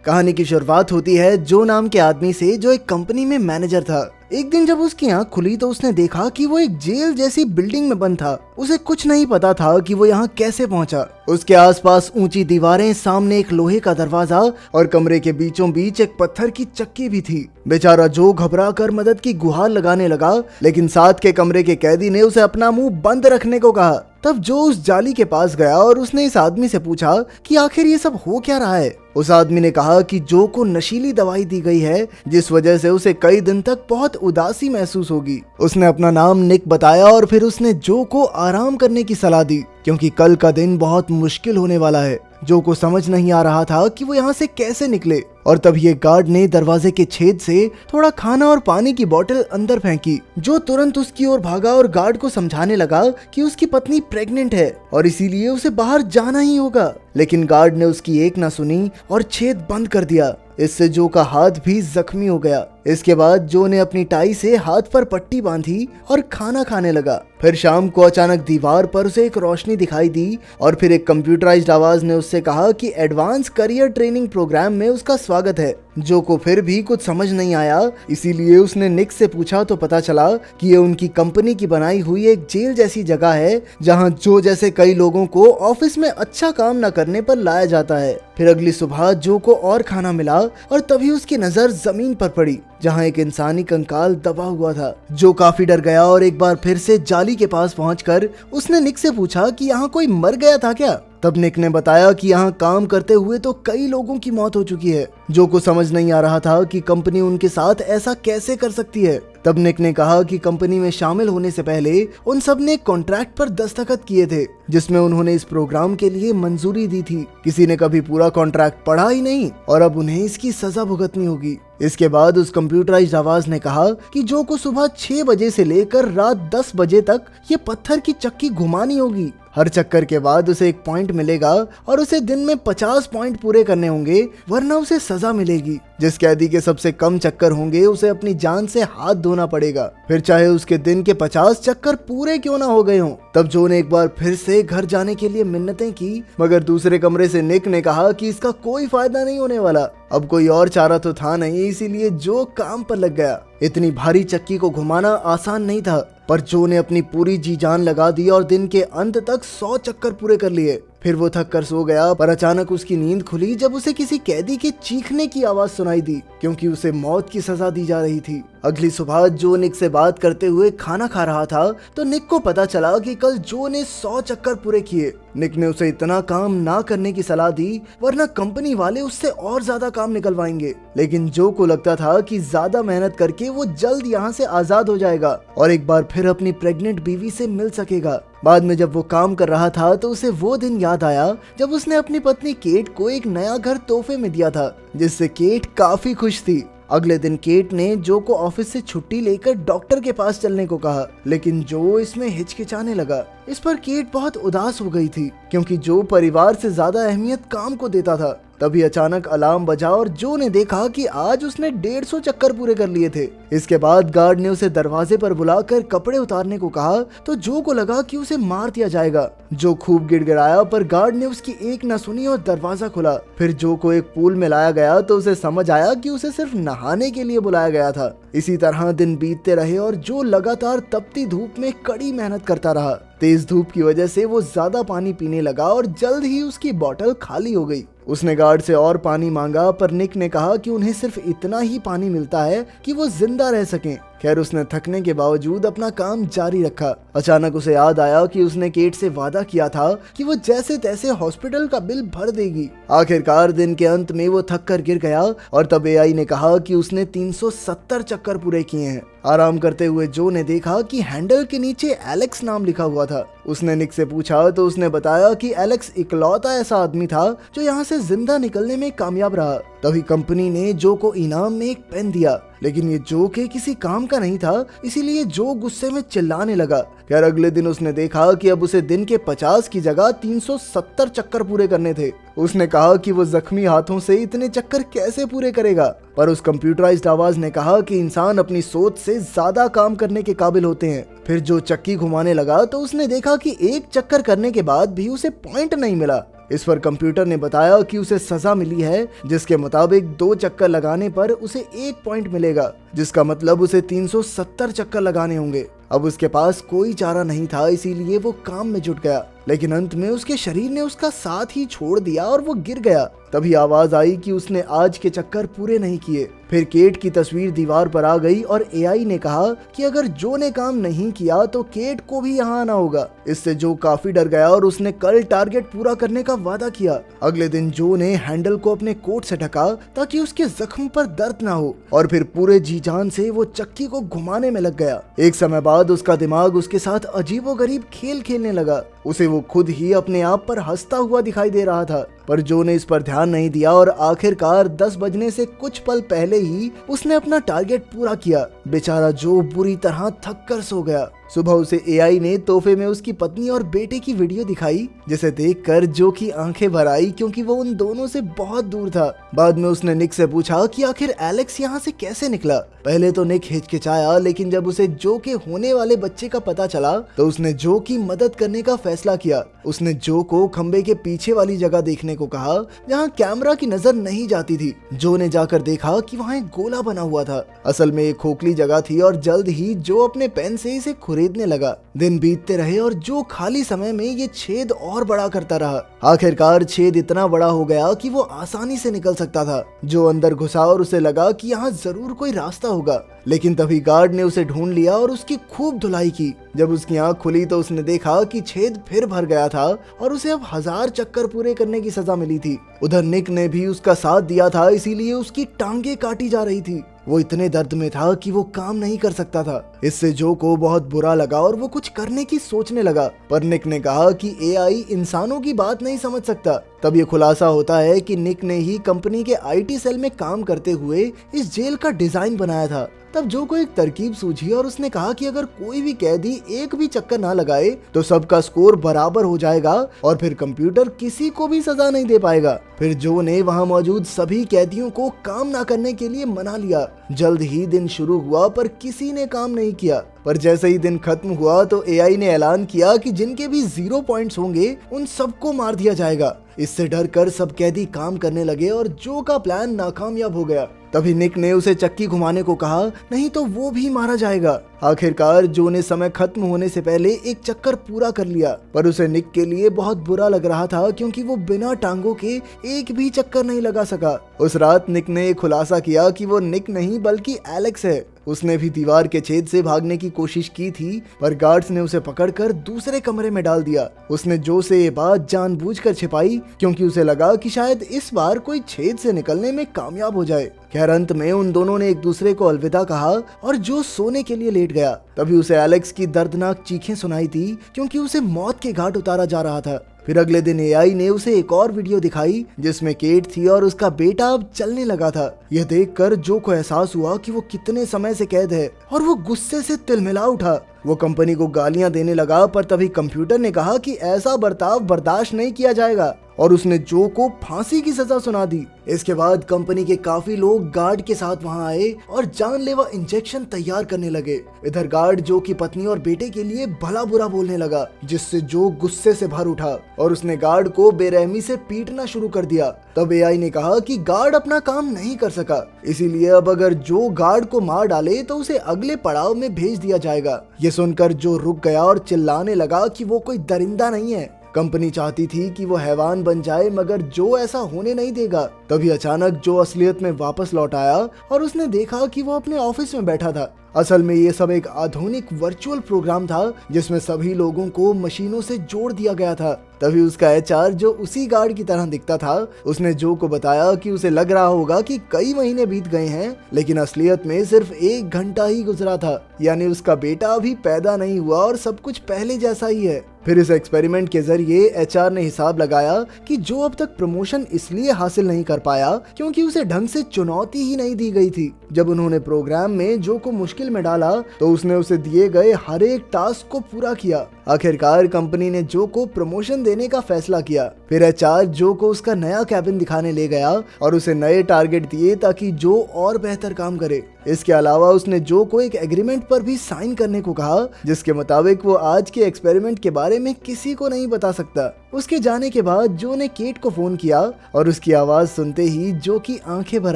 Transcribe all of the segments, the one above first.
कहानी की शुरुआत होती है जो नाम के आदमी से, जो एक कंपनी में मैनेजर था। एक दिन जब उसकी आंख खुली तो उसने देखा कि वो एक जेल जैसी बिल्डिंग में बंद था। उसे कुछ नहीं पता था कि वो यहाँ कैसे पहुँचा। उसके आसपास ऊंची दीवारें, सामने एक लोहे का दरवाजा और कमरे के बीचों बीच एक पत्थर की चक्की भी थी। बेचारा जो घबरा कर मदद की गुहार लगाने लगा, लेकिन साथ के कमरे के कैदी ने उसे अपना मुंह बंद रखने को कहा। तब जो उस जाली के पास गया और उसने इस आदमी से पूछा कि आखिर ये सब हो क्या रहा है। उस आदमी ने कहा कि जो को नशीली दवाई दी गई है, जिस वजह से उसे कई दिन तक बहुत उदासी महसूस होगी। उसने अपना नाम निक बताया और फिर उसने जो को आराम करने की सलाह दी, क्योंकि कल का दिन बहुत मुश्किल होने वाला है। जो को समझ नहीं आ रहा था कि वो यहाँ से कैसे निकले, और तब ये गार्ड ने दरवाजे के छेद से थोड़ा खाना और पानी की बोतल अंदर फेंकी। जो तुरंत उसकी ओर भागा और गार्ड को समझाने लगा कि उसकी पत्नी प्रेग्नेंट है और इसीलिए उसे बाहर जाना ही होगा। लेकिन गार्ड ने उसकी एक ना सुनी और छेद बंद कर दिया। इससे जो का हाथ भी जख्मी हो गया। इसके बाद जो ने अपनी टाई से हाथ पर पट्टी बांधी और खाना खाने लगा। फिर शाम को अचानक दीवार पर उसे एक रोशनी दिखाई दी और फिर एक कंप्यूटराइज्ड आवाज ने उससे कहा कि एडवांस करियर ट्रेनिंग प्रोग्राम में उसका स्वागत है। जो को फिर भी कुछ समझ नहीं आया, इसीलिए उसने निक से पूछा तो पता चला कि ये उनकी कंपनी की बनाई हुई एक जेल जैसी जगह है, जहां जो जैसे कई लोगों को ऑफिस में अच्छा काम न करने पर लाया जाता है। फिर अगली सुबह जो को और खाना मिला और तभी उसकी नजर जमीन पर पड़ी, जहां एक इंसानी कंकाल दबा हुआ था। जो काफी डर गया और एक बार फिर से जाली के पास पहुंचकर उसने निक से पूछा कि यहाँ कोई मर गया था क्या। तब निक ने बताया कि यहाँ काम करते हुए तो कई लोगों की मौत हो चुकी है। जो को समझ नहीं आ रहा था कि कंपनी उनके साथ ऐसा कैसे कर सकती है। तब निक ने कहा कि कंपनी में शामिल होने से पहले उन सब ने कॉन्ट्रैक्ट पर दस्तखत किए थे, जिसमें उन्होंने इस प्रोग्राम के लिए मंजूरी दी थी। किसी ने कभी पूरा कॉन्ट्रैक्ट पढ़ा ही नहीं और अब उन्हें इसकी सजा भुगतनी होगी। इसके बाद उस कंप्यूटराइज्ड आवाज ने कहा कि जो को सुबह 6 बजे से लेकर रात 10 बजे तक ये पत्थर की चक्की घुमानी होगी। हर चक्कर के बाद उसे एक पॉइंट मिलेगा और उसे दिन में 50 पॉइंट पूरे करने होंगे, वरना उसे सजा मिलेगी। जिस कैदी के सबसे कम चक्कर होंगे उसे अपनी जान से हाथ धोना पड़ेगा, फिर चाहे उसके दिन के 50 चक्कर पूरे क्यों ना हो गए हों। तब जो ने एक बार फिर से घर जाने के लिए मिन्नतें की, मगर दूसरे कमरे से निक ने कहा कि इसका कोई फायदा नहीं होने वाला। अब कोई और चारा तो था नहीं, इसीलिए जो काम पर लग गया। इतनी भारी चक्की को घुमाना आसान नहीं था, पर जो ने अपनी पूरी जी जान लगा दी और दिन के अंत तक 100 चक्कर पूरे कर लिए। फिर वो थक कर सो गया, पर अचानक उसकी नींद खुली जब उसे किसी कैदी के चीखने की आवाज सुनाई दी, क्योंकि उसे मौत की सजा दी जा रही थी। अगली सुबह जो निक से बात करते हुए खाना खा रहा था तो निक को पता चला कि कल जो ने 100 चक्कर पूरे किए। निक ने उसे इतना काम ना करने की सलाह दी, वरना कंपनी वाले उससे और ज्यादा काम निकलवाएंगे। लेकिन जो को लगता था कि ज्यादा मेहनत करके वो जल्द यहाँ से आजाद हो जाएगा और एक बार फिर अपनी प्रेग्नेंट बीवी से मिल सकेगा। बाद में जब वो काम कर रहा था तो उसे वो दिन याद आया जब उसने अपनी पत्नी केट को एक नया घर तोहफे में दिया था, जिससे केट काफी खुश थी। अगले दिन केट ने जो को ऑफिस से छुट्टी लेकर डॉक्टर के पास चलने को कहा, लेकिन जो इसमें हिचकिचाने लगा। इस पर केट बहुत उदास हो गई थी, क्योंकि जो परिवार से ज्यादा अहमियत काम को देता था। तभी अचानक अलार्म बजा और जो ने देखा कि आज उसने 150 चक्कर पूरे कर लिए थे। इसके बाद गार्ड ने उसे दरवाजे पर बुलाकर कपड़े उतारने को कहा, तो जो को लगा कि उसे मार दिया जाएगा। जो खूब गिड़गिड़ाया, पर गार्ड ने उसकी एक न सुनी और दरवाजा खुला। फिर जो को एक पूल में लाया गया तो उसे समझ आया कि उसे सिर्फ नहाने के लिए बुलाया गया था। इसी तरह दिन बीतते रहे और जो लगातार तपती धूप में कड़ी मेहनत करता रहा। तेज धूप की वजह से वो ज्यादा पानी पीने लगा और जल्द ही उसकी बोतल खाली हो गई। उसने गार्ड से और पानी मांगा, पर निक ने कहा कि उन्हें सिर्फ इतना ही पानी मिलता है कि वो जिंदा रह सकें। खैर, उसने थकने के बावजूद अपना काम जारी रखा। अचानक उसे याद आया कि उसने केट से वादा किया था कि वो जैसे तैसे हॉस्पिटल का बिल भर देगी। आखिरकार दिन के अंत में वो थक कर गिर गया और तब एआई ने कहा कि उसने 370 चक्कर पूरे किए हैं। आराम करते हुए जो ने देखा कि हैंडल के नीचे एलेक्स नाम लिखा हुआ था। उसने निक से पूछा तो उसने बताया कि एलेक्स इकलौता ऐसा आदमी था जो यहाँ से जिंदा निकलने में कामयाब रहा। तभी कंपनी ने जो को इनाम में एक पेन दिया, लेकिन ये जो के किसी काम का नहीं था, इसीलिए जो गुस्से में चिल्लाने लगा। खैर, अगले दिन उसने देखा कि अब उसे दिन के 50 की जगह 370 चक्कर पूरे करने थे। उसने कहा कि वो जख्मी हाथों से इतने चक्कर कैसे पूरे करेगा, पर उस कंप्यूटराइज्ड आवाज ने कहा कि इंसान अपनी सोच से ज्यादा काम करने के काबिल होते हैं। फिर जो चक्की घुमाने लगा तो उसने देखा कि एक चक्कर करने के बाद भी उसे पॉइंट नहीं मिला। इस पर कंप्यूटर ने बताया कि उसे सजा मिली है, जिसके मुताबिक 2 चक्कर लगाने पर उसे 1 पॉइंट मिलेगा, जिसका मतलब उसे 370 चक्कर लगाने होंगे। अब उसके पास कोई चारा नहीं था, इसीलिए वो काम में जुट गया, लेकिन अंत में उसके शरीर ने उसका साथ ही छोड़ दिया और वो गिर गया। तभी आवाज आई कि उसने आज के चक्कर पूरे नहीं किए। फिर केट की तस्वीर दीवार पर आ गई और एआई ने कहा कि अगर जो ने काम नहीं किया तो केट को भी यहाँ आना होगा। इससे जो काफी डर गया और उसने कल टारगेट पूरा करने का वादा किया। अगले दिन जो ने हैंडल को अपने कोट से ढका ताकि उसके जख्म पर दर्द ना हो, और फिर पूरे जी जान से वो चक्की को घुमाने में लग गया। एक समय बाद उसका दिमाग उसके साथ अजीबोगरीब खेल खेलने लगा। उसे वो खुद ही अपने आप पर हंसता हुआ दिखाई दे रहा था, पर जो ने इस पर ध्यान नहीं दिया और आखिरकार 10 बजने से कुछ पल पहले ही उसने अपना टारगेट पूरा किया। बेचारा जो बुरी तरह थक कर सो गया। सुबह उसे एआई ने तोहफे में उसकी पत्नी और बेटे की वीडियो दिखाई, जिसे देखकर जो की आंखें भर आई, क्योंकि वो उन दोनों से बहुत दूर था। बाद में उसने निक से पूछा कि आखिर एलेक्स यहाँ से कैसे निकला। पहले तो निक हिचकिचाया, लेकिन जब उसे जो के होने वाले बच्चे का पता चला तो उसने जो की मदद करने का फैसला किया। उसने जो को खंबे के पीछे वाली जगह देखने को कहा, जहाँ कैमरा की नजर नहीं जाती थी। जो ने जाकर देखा कि वहाँ एक गोला बना हुआ था। असल में एक खोखली जगह थी और जल्द ही जो अपने पेन से इसे खरीदने लगा। दिन बीतते रहे और जो खाली समय में ये छेद और बड़ा करता रहा। आखिरकार छेद इतना बड़ा हो गया कि वो आसानी से निकल सकता था। जो अंदर घुसा और उसे लगा कि यहाँ जरूर कोई रास्ता होगा, लेकिन तभी गार्ड ने उसे ढूंढ लिया और उसकी खूब धुलाई की। जब उसकी आंख खुली तो उसने देखा कि छेद फिर भर गया था और उसे अब 1000 चक्कर पूरे करने की सजा मिली थी। उधर निक ने भी उसका साथ दिया था, इसीलिए उसकी टांगे काटी जा रही थी। वो इतने दर्द में था कि वो काम नहीं कर सकता था। इससे जो को बहुत बुरा लगा और वो कुछ करने की सोचने लगा, पर निक ने कहा कि एआई इंसानों की बात नहीं समझ सकता। तब ये खुलासा होता है कि निक ने ही कंपनी के आईटी सेल में काम करते हुए इस जेल का डिजाइन बनाया था। तब जो को एक तरकीब सूझी और उसने कहा कि अगर कोई भी कैदी एक भी चक्कर ना लगाए तो सबका स्कोर बराबर हो जाएगा और फिर कंप्यूटर किसी को भी सजा नहीं दे पाएगा। फिर जो ने वहां मौजूद सभी कैदियों को काम ना करने के लिए मना लिया। जल्द ही दिन शुरू हुआ, पर किसी ने काम नहीं किया। पर जैसे ही दिन खत्म हुआ तो एआई ने ऐलान किया कि जिनके भी 0 पॉइंट्स होंगे उन सबको मार दिया जाएगा। इससे डर कर सब कैदी काम करने लगे और जो का प्लान नाकामयाब हो गया। तभी निक ने उसे चक्की घुमाने को कहा, नहीं तो वो भी मारा जाएगा। आखिरकार जो ने समय खत्म होने से पहले एक चक्कर पूरा कर लिया, पर उसे निक के लिए बहुत बुरा लग रहा था, क्योंकि वो बिना टांगों के एक भी चक्कर नहीं लगा सका। उस रात निक ने खुलासा किया कि वो निक नहीं बल्कि एलेक्स है। उसने भी दीवार के छेद से भागने की कोशिश की थी, पर गार्ड्स ने उसे पकड़कर दूसरे कमरे में डाल दिया। उसने जो से ये बात जानबूझकर छिपाई, क्योंकि उसे लगा कि शायद इस बार कोई छेद से निकलने में कामयाब हो जाए। खैर अंत में उन दोनों ने एक दूसरे को अलविदा कहा और जो सोने के लिए लेट गया। तभी उसे एलेक्स की दर्दनाक चीखें सुनाई थी, क्योंकि उसे मौत के घाट उतारा जा रहा था। फिर अगले दिन एआई ने उसे एक और वीडियो दिखाई, जिसमें केट थी और उसका बेटा अब चलने लगा था। यह देखकर जो को एहसास हुआ कि वो कितने समय से कैद है और वो गुस्से से तिलमिला उठा। वो कंपनी को गालियां देने लगा, पर तभी कंप्यूटर ने कहा कि ऐसा बर्ताव बर्दाश्त नहीं किया जाएगा और उसने जो को फांसी की सजा सुना दी। इसके बाद कंपनी के काफी लोग गार्ड के साथ वहां आए और जानलेवा इंजेक्शन तैयार करने लगे। इधर गार्ड जो की पत्नी और बेटे के लिए भला बुरा बोलने लगा, जिससे जो गुस्से से भर उठा और उसने गार्ड को बेरहमी से पीटना शुरू कर दिया। तब एआई ने कहा कि गार्ड अपना काम नहीं कर सका, इसीलिए अब अगर जो गार्ड को मार डाले तो उसे अगले पड़ाव में भेज दिया जाएगा। ये सुनकर जो रुक गया और चिल्लाने लगा कि वो कोई दरिंदा नहीं है। कंपनी चाहती थी कि वो हैवान बन जाए, मगर जो ऐसा होने नहीं देगा। तभी अचानक जो असलियत में वापस लौट आया और उसने देखा कि वो अपने ऑफिस में बैठा था। असल में ये सब एक आधुनिक वर्चुअल प्रोग्राम था, जिसमें सभी लोगों को मशीनों से जोड़ दिया गया था। तभी उसका एचआर, जो उसी गार्ड की तरह दिखता था, उसने जो को बताया कि उसे लग रहा होगा कि कई महीने बीत गए हैं, लेकिन असलियत में सिर्फ 1 घंटा ही गुजरा था। यानी उसका बेटा अभी पैदा नहीं हुआ और सब कुछ पहले जैसा ही है। फिर इस एक्सपेरिमेंट के जरिए एचआर ने हिसाब लगाया कि जो अब तक प्रमोशन इसलिए हासिल नहीं कर पाया क्योंकि उसे ढंग से चुनौती ही नहीं दी गई थी। जब उन्होंने प्रोग्राम में जो को मुश्किल में डाला तो उसने उसे दिए गए हर एक टास्क को पूरा किया। आखिरकार कंपनी ने जो को प्रमोशन देने का फैसला किया। फिर एचआर जो को उसका नया कैबिन दिखाने ले गया और उसे नए टारगेट दिए ताकि जो और बेहतर काम करे। इसके अलावा उसने जो को एक एग्रीमेंट पर भी साइन करने को कहा, जिसके मुताबिक वो आज के एक्सपेरिमेंट के बारे में किसी को नहीं बता सकता। उसके जाने के बाद जो ने केट को फोन किया और उसकी आवाज सुनते ही जो की आंखें भर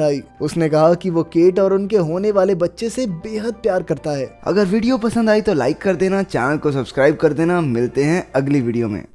आई। उसने कहा कि वो केट और उनके होने वाले बच्चे से बेहद प्यार करता है। अगर वीडियो पसंद आई तो लाइक कर देना, चैनल को सब्सक्राइब कर देना। मिलते हैं अगली वीडियो में।